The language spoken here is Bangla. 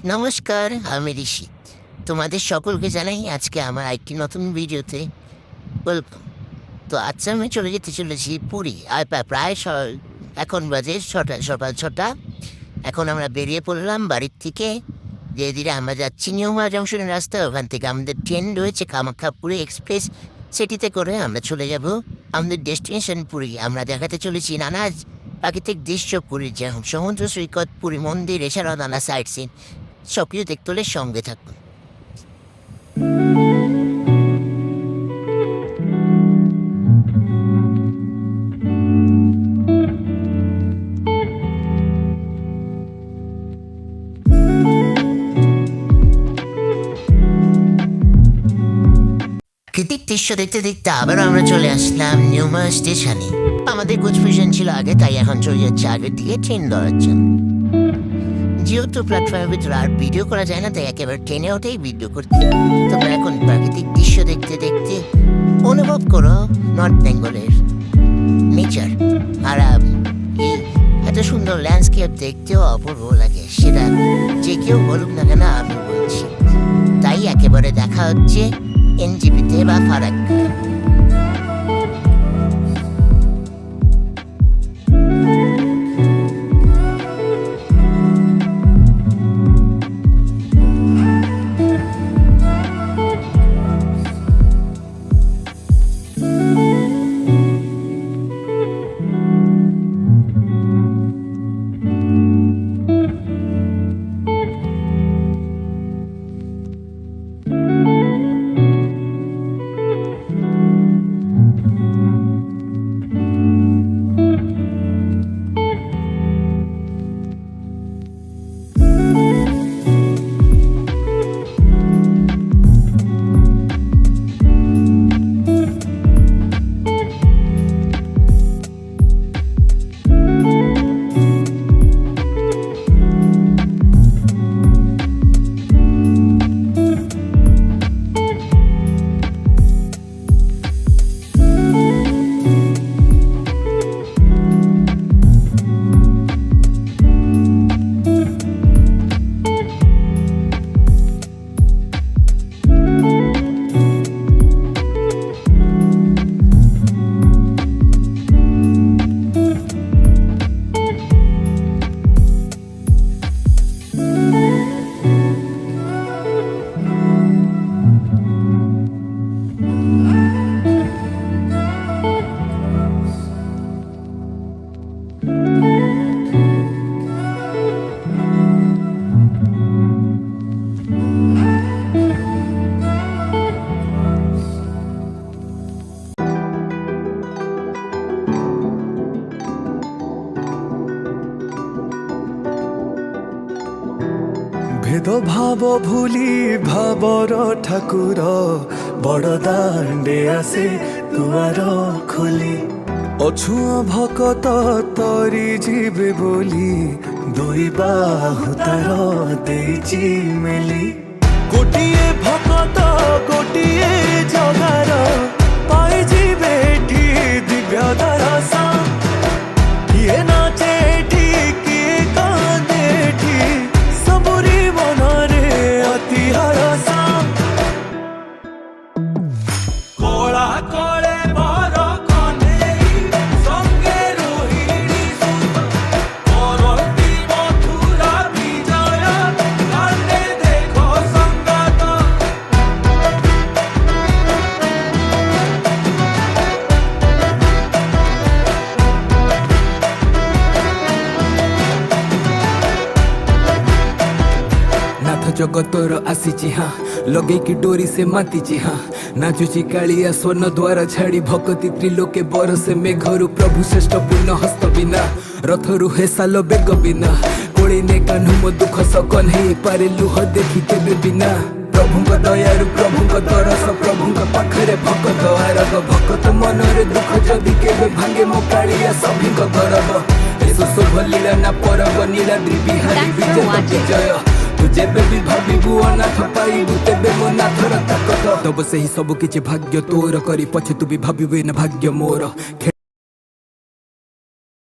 নমস্কার, আমি ঋষি। তোমাদের সকলকে জানাই আজকে আমার একটি নতুন ভিডিওতে ওয়েলকাম। তো আজকে আমি চলে যেতে চলেছি পুরী। আর প্রায় এখন বাজে সকাল 6টা। এখন আমরা বেরিয়ে পড়লাম বাড়ির থেকে। ধীরে ধীরে আমরা যাচ্ছি নিউমার জংশনের রাস্তা। ওখান থেকে আমাদের ট্রেন রয়েছে কামাখ্যা পুরী এক্সপ্রেস, সেটিতে করে আমরা চলে যাব আমাদের ডেস্টিনেশন পুরী। আমরা দেখাতে চলেছি নানা প্রাকৃতিক দৃশ্য পুরীর, যেমন সমুদ্র সৈকত, পুরী মন্দির, এছাড়াও নানা সাইট সিন। সব কিছু দেখতে হলে সঙ্গে থাকুন। প্রাকৃতিক দৃশ্য দেখতে দেখতে আবার আমরা চলে আসলাম নিউমার স্টেশনে। আমাদের কনফিউশন ছিল আগে, তাই এখন চলে যাচ্ছে আগের দিকে ট্রেন ধরার জন্য। যেহেতু প্ল্যাটফর্মের ভিতরে আর ভিডিও করা যায় না, তাই একেবারে ট্রেনে ওঠেই ভিডিও করতে। তোমরা এখন প্রাকৃতিক দৃশ্য দেখতে দেখতে অনুভব করো নর্থ বেঙ্গলের নেচার। আর এই এত সুন্দর ল্যান্ডস্কেপ দেখতেও অপূর্ব লাগে, সেটা যে কেউ বলুক না কেন, আমি বলছি। তাই একেবারে দেখা হচ্ছে এনজিপিতে বা ফারাক্কা। भेदभाव भूली भावर ठाकुर बड़ दांडे आसे दुआर खोली अछुआ भकत तरी जीवे बोली दुई बाहु तार देइची मेली गोटिए भकत गोटिए जगार पाई जीवे ठी दिव्य दर्शन किए नाचे ठी किए कांदे ठी सबुरी मनरे अति हरसा कोला कोले बर कनेई संगे रोहिणी सुत करती मथुरा विजय कांदे देखो संगत जगतर आसीची हाँ लगे की डोरी से मातीची हाँ नाचुची कालिया स्वर्ण द्वार छाड़ी भक्ति त्रिलोके बरसे मेघरु प्रभु श्रेष्ठ पूर्ण हस्त बिना रथरु हे साल बेग बिना कोड़ी ने कान्हु मो दुख सकन हे पारे लुह देखी केबे बिना प्रभुंक दयारु प्रभुंक दरस प्रभुंक पाखरे भकत आरग भकत मनरे दुख जदि केबे भांगे मो कालिया सभिंक गरब एसो शुभ लीला ना परब नीलाद्रि बिहारी विजय तू जेबे भी भाविबु अनाथ पाइबु तेबे मो नाथर ताकत तब से ही सब किछि भाग्य तोर करी पछे तू भी भाविबे न भाग्य मोर।